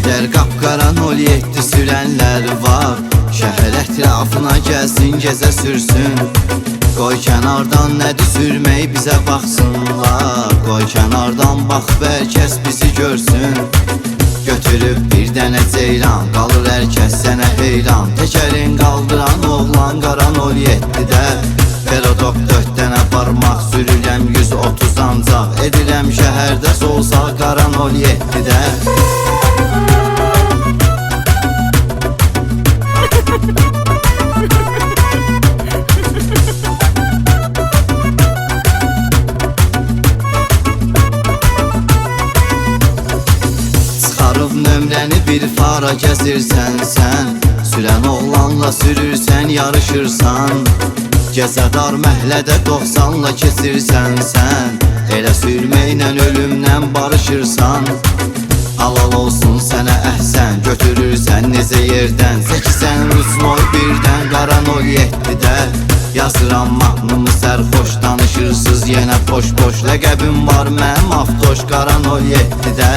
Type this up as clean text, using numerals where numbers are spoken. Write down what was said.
qədər qapqara 07 sürənlər var. Şəhər ətrafına gəlsin, gəzə sürsün. Qoy kənardan nədir sürmək bizə baxsınlar. Qoy kənardan bax bəlkəs bizi görsün. Götürüb bir dənə ceyran, qalır hər kəs sənə heyran. Təkərin qaldıran oğlan qara 07-də. Perodok 4 dənə parmaq sürürəm 130 ancaq. Edirəm şəhərdə solsa qara 07-də. Çıxarıb nömrəni bir fara gəzirsən sən. Sürən oğlanla sürürsən, yarışırsan. Gəzədar məhlədə 90'la keçirsən sən. Elə sürməklə ölümdən barışırsan. Halal olsun sənə əhsən, götürürsən necə yerdən. Çəksən Rusmoy birdən qara 07-də. Yazıram mahnımı sərxoş, danışırsız yenə boş-boş. Ləqəbim var mənim Aftoş qara 07-də.